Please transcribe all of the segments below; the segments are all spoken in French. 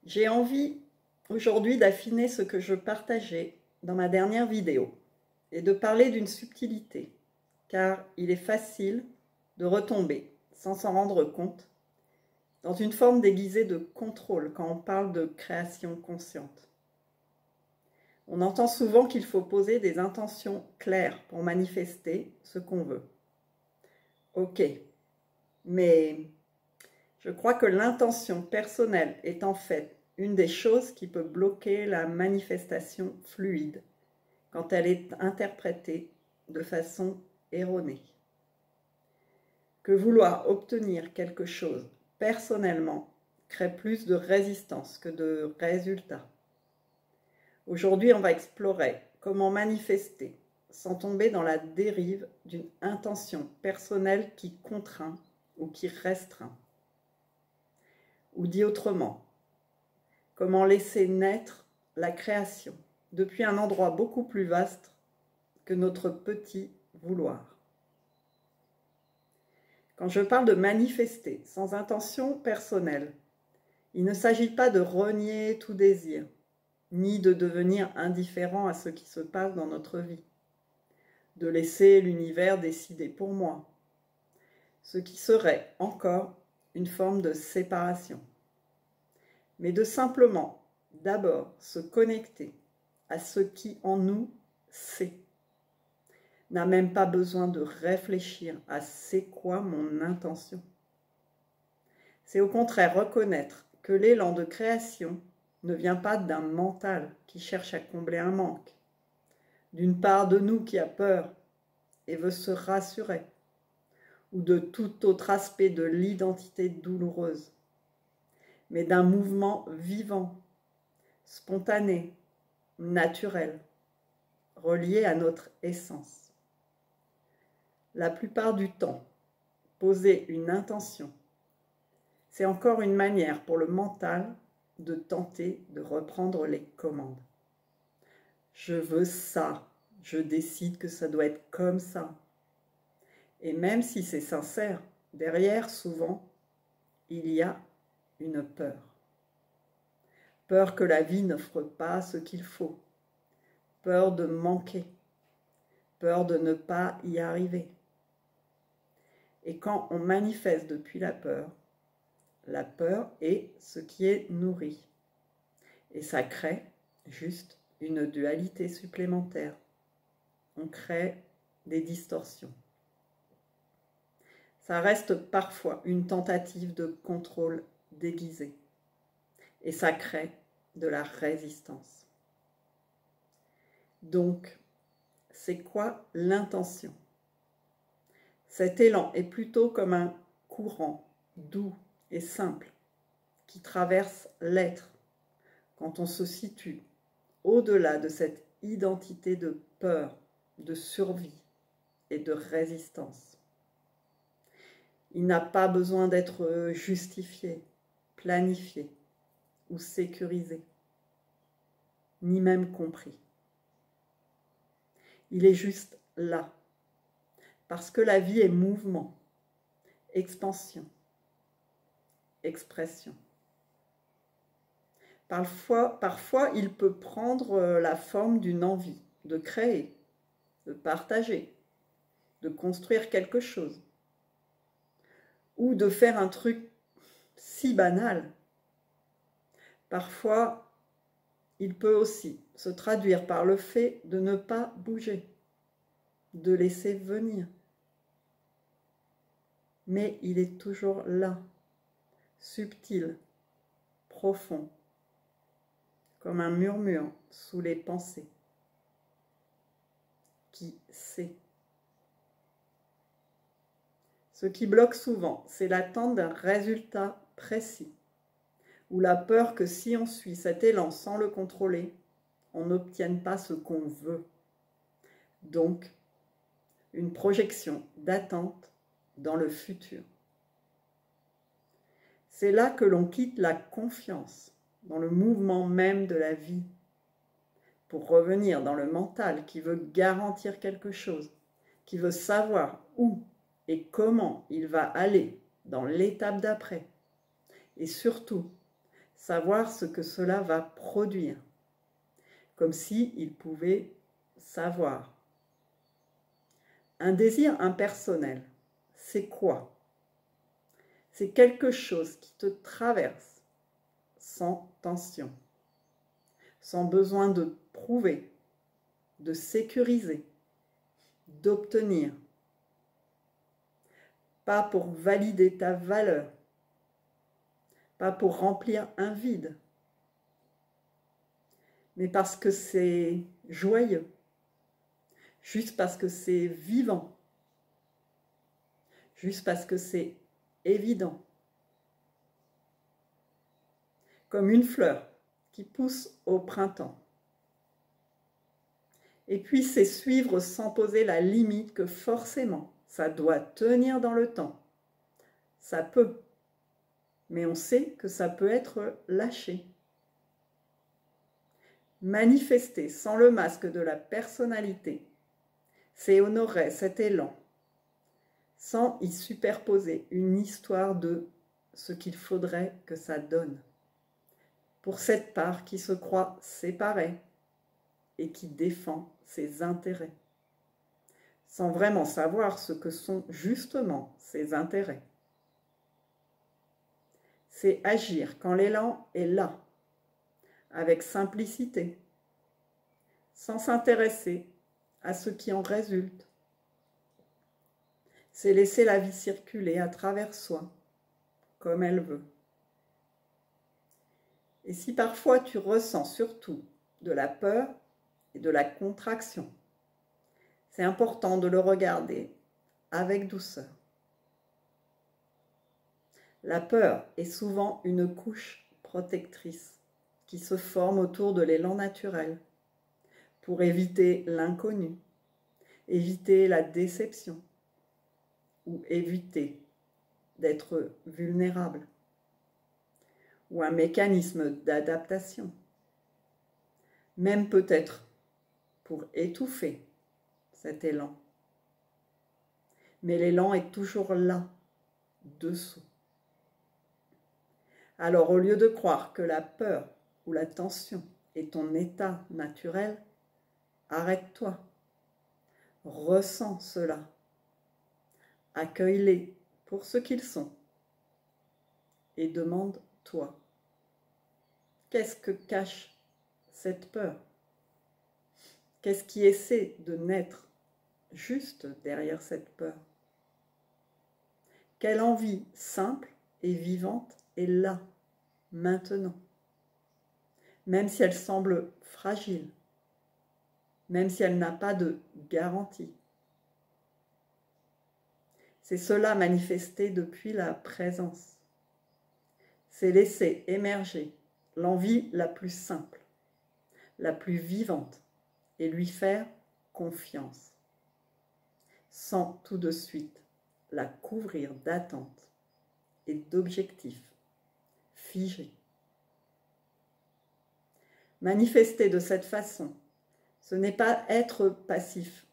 J'ai envie aujourd'hui d'affiner ce que je partageais dans ma dernière vidéo et de parler d'une subtilité, car il est facile de retomber, sans s'en rendre compte, dans une forme déguisée de contrôle quand on parle de création consciente. On entend souvent qu'il faut poser des intentions claires pour manifester ce qu'on veut. Ok, mais je crois que l'intention personnelle est en fait une des choses qui peut bloquer la manifestation fluide quand elle est interprétée de façon erronée. Que vouloir obtenir quelque chose personnellement crée plus de résistance que de résultats. Aujourd'hui, on va explorer comment manifester sans tomber dans la dérive d'une intention personnelle qui contraint ou qui restreint. Ou dit autrement, comment laisser naître la création depuis un endroit beaucoup plus vaste que notre petit vouloir. Quand je parle de manifester sans intention personnelle, il ne s'agit pas de renier tout désir, ni de devenir indifférent à ce qui se passe dans notre vie, de laisser l'univers décider pour moi, ce qui serait encore une forme de séparation, mais de simplement d'abord se connecter à ce qui en nous sait, n'a même pas besoin de réfléchir à c'est quoi mon intention. C'est au contraire reconnaître que l'élan de création ne vient pas d'un mental qui cherche à combler un manque, d'une part de nous qui a peur et veut se rassurer, ou de tout autre aspect de l'identité douloureuse, mais d'un mouvement vivant, spontané, naturel, relié à notre essence. La plupart du temps, poser une intention, c'est encore une manière pour le mental de tenter de reprendre les commandes. Je veux ça, je décide que ça doit être comme ça. Et même si c'est sincère, derrière, souvent, il y a une peur. Peur que la vie n'offre pas ce qu'il faut. Peur de manquer. Peur de ne pas y arriver. Et quand on manifeste depuis la peur est ce qui est nourri. Et ça crée juste une dualité supplémentaire. On crée des distorsions. Ça reste parfois une tentative de contrôle déguisé. Et ça crée de la résistance. Donc, c'est quoi l'intention ? Cet élan est plutôt comme un courant doux et simple qui traverse l'être quand on se situe au-delà de cette identité de peur, de survie et de résistance. Il n'a pas besoin d'être justifié, planifié ou sécurisé, ni même compris. Il est juste là, parce que la vie est mouvement, expansion, expression. Parfois, il peut prendre la forme d'une envie de créer, de partager, de construire quelque chose, ou de faire un truc si banal. Parfois, il peut aussi se traduire par le fait de ne pas bouger, de laisser venir. Mais il est toujours là, subtil, profond, comme un murmure sous les pensées. Qui sait ? Ce qui bloque souvent, c'est l'attente d'un résultat précis, ou la peur que si on suit cet élan sans le contrôler, on n'obtienne pas ce qu'on veut. Donc, une projection d'attente dans le futur. C'est là que l'on quitte la confiance dans le mouvement même de la vie pour revenir dans le mental qui veut garantir quelque chose, qui veut savoir où et comment il va aller dans l'étape d'après. Et surtout, savoir ce que cela va produire, comme s'il pouvait savoir. Un désir impersonnel, c'est quoi? C'est quelque chose qui te traverse sans tension, sans besoin de prouver, de sécuriser, d'obtenir. Pas pour valider ta valeur, pas pour remplir un vide, mais parce que c'est joyeux, juste parce que c'est vivant, juste parce que c'est évident. Comme une fleur qui pousse au printemps. Et puis c'est suivre sans poser la limite que forcément, ça doit tenir dans le temps. Ça peut, mais on sait que ça peut être lâché. Manifester sans le masque de la personnalité, c'est honorer cet élan, sans y superposer une histoire de ce qu'il faudrait que ça donne. Pour cette part qui se croit séparée et qui défend ses intérêts, sans vraiment savoir ce que sont justement ses intérêts. C'est agir quand l'élan est là, avec simplicité, sans s'intéresser à ce qui en résulte. C'est laisser la vie circuler à travers soi, comme elle veut. Et si parfois tu ressens surtout de la peur et de la contraction, c'est important de le regarder avec douceur. La peur est souvent une couche protectrice qui se forme autour de l'élan naturel pour éviter l'inconnu, éviter la déception ou éviter d'être vulnérable, ou un mécanisme d'adaptation, même peut-être pour étouffer cet élan. Mais l'élan est toujours là, dessous. Alors au lieu de croire que la peur ou la tension est ton état naturel, arrête-toi, ressens cela, accueille-les pour ce qu'ils sont et demande-toi, qu'est-ce que cache cette peur? Qu'est-ce qui essaie de naître juste derrière cette peur? Quelle envie simple et vivante est là, maintenant, même si elle semble fragile, même si elle n'a pas de garantie. C'est cela manifesté depuis la présence. C'est laisser émerger l'envie la plus simple, la plus vivante, et lui faire confiance, sans tout de suite la couvrir d'attentes et d'objectifs figés. Manifester de cette façon, ce n'est pas être passif,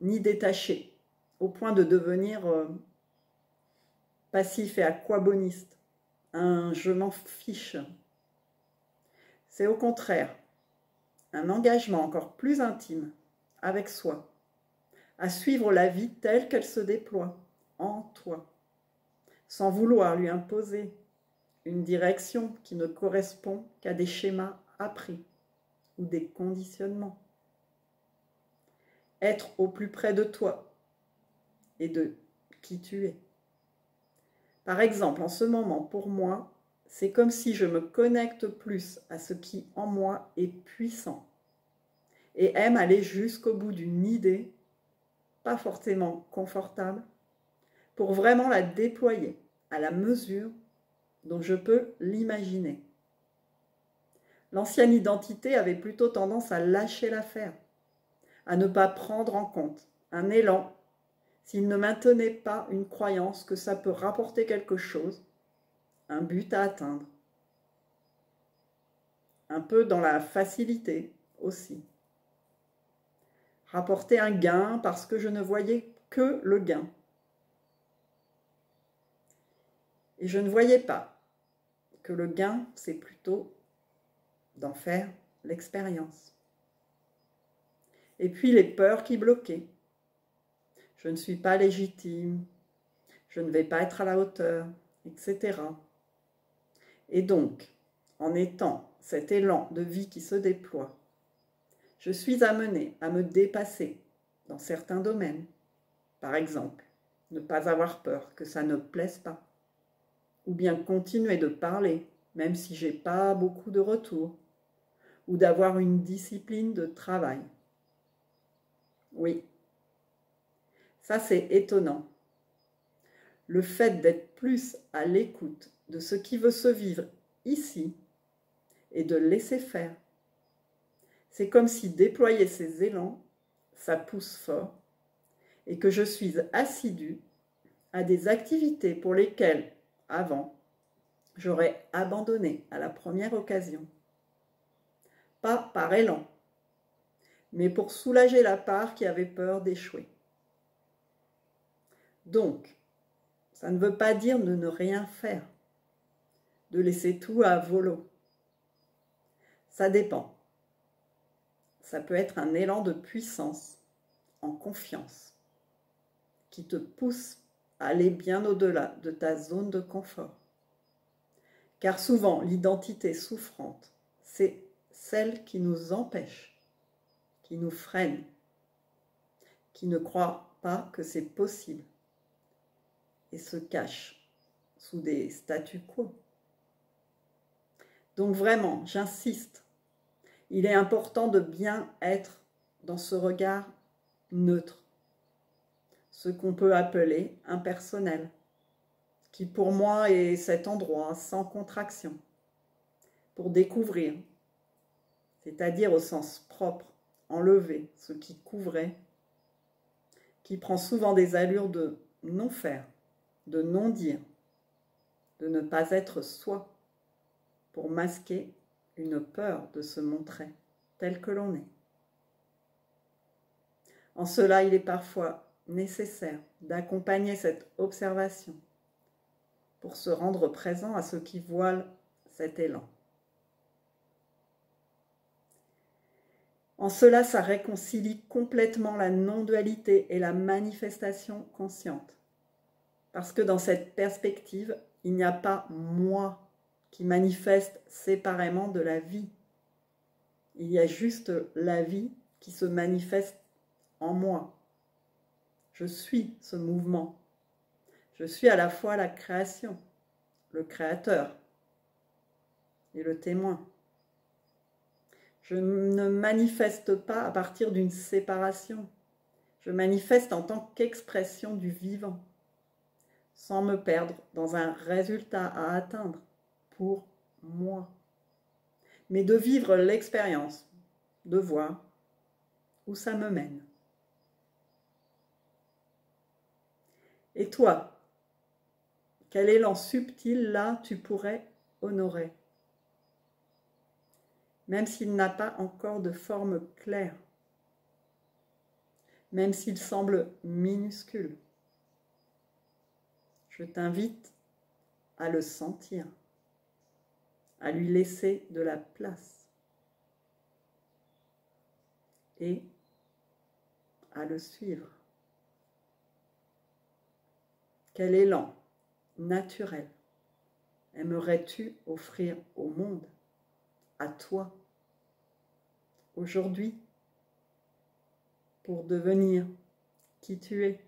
ni détaché, au point de devenir passif et aquaboniste, un je m'en fiche. C'est au contraire un engagement encore plus intime avec soi, à suivre la vie telle qu'elle se déploie en toi, sans vouloir lui imposer une direction qui ne correspond qu'à des schémas appris ou des conditionnements. Être au plus près de toi et de qui tu es. Par exemple, en ce moment, pour moi, c'est comme si je me connecte plus à ce qui en moi est puissant et aime aller jusqu'au bout d'une idée, pas forcément confortable, pour vraiment la déployer à la mesure dont je peux l'imaginer. L'ancienne identité avait plutôt tendance à lâcher l'affaire, à ne pas prendre en compte un élan s'il ne maintenait pas une croyance que ça peut rapporter quelque chose, un but à atteindre. Un peu dans la facilité aussi. Rapporter un gain parce que je ne voyais que le gain. Et je ne voyais pas que le gain, c'est plutôt d'en faire l'expérience. Et puis les peurs qui bloquaient. Je ne suis pas légitime, je ne vais pas être à la hauteur, etc. Et donc, en étant cet élan de vie qui se déploie, je suis amenée à me dépasser dans certains domaines. Par exemple, ne pas avoir peur que ça ne plaise pas. Ou bien continuer de parler, même si j'ai pas beaucoup de retours. Ou d'avoir une discipline de travail. Oui, ça c'est étonnant. Le fait d'être plus à l'écoute de ce qui veut se vivre ici et de laisser faire. C'est comme si déployer ces élans, ça pousse fort et que je suis assidue à des activités pour lesquelles, avant, j'aurais abandonné à la première occasion. Pas par élan, mais pour soulager la part qui avait peur d'échouer. Donc, ça ne veut pas dire de ne rien faire, de laisser tout à volo. Ça dépend. Ça peut être un élan de puissance, en confiance, qui te pousse à aller bien au-delà de ta zone de confort. Car souvent, l'identité souffrante, c'est celle qui nous empêche, qui nous freine, qui ne croit pas que c'est possible et se cache sous des statu quo. Donc vraiment, j'insiste, il est important de bien être dans ce regard neutre, ce qu'on peut appeler impersonnel, qui pour moi est cet endroit sans contraction, pour découvrir, c'est-à-dire au sens propre, enlever ce qui couvrait, qui prend souvent des allures de non-faire, de non-dire, de ne pas être soi, pour masquer une peur de se montrer tel que l'on est. En cela, il est parfois nécessaire d'accompagner cette observation pour se rendre présent à ce qui voile cet élan. En cela, ça réconcilie complètement la non-dualité et la manifestation consciente. Parce que dans cette perspective, il n'y a pas moi qui manifeste séparément de la vie. Il y a juste la vie qui se manifeste en moi. Je suis ce mouvement. Je suis à la fois la création, le créateur et le témoin. Je ne manifeste pas à partir d'une séparation. Je manifeste en tant qu'expression du vivant, sans me perdre dans un résultat à atteindre pour moi. Mais de vivre l'expérience, de voir où ça me mène. Et toi, quel élan subtil là tu pourrais honorer, même s'il n'a pas encore de forme claire, même s'il semble minuscule. Je t'invite à le sentir, à lui laisser de la place et à le suivre. Quel élan naturel aimerais-tu offrir au monde, à toi, aujourd'hui, pour devenir qui tu es?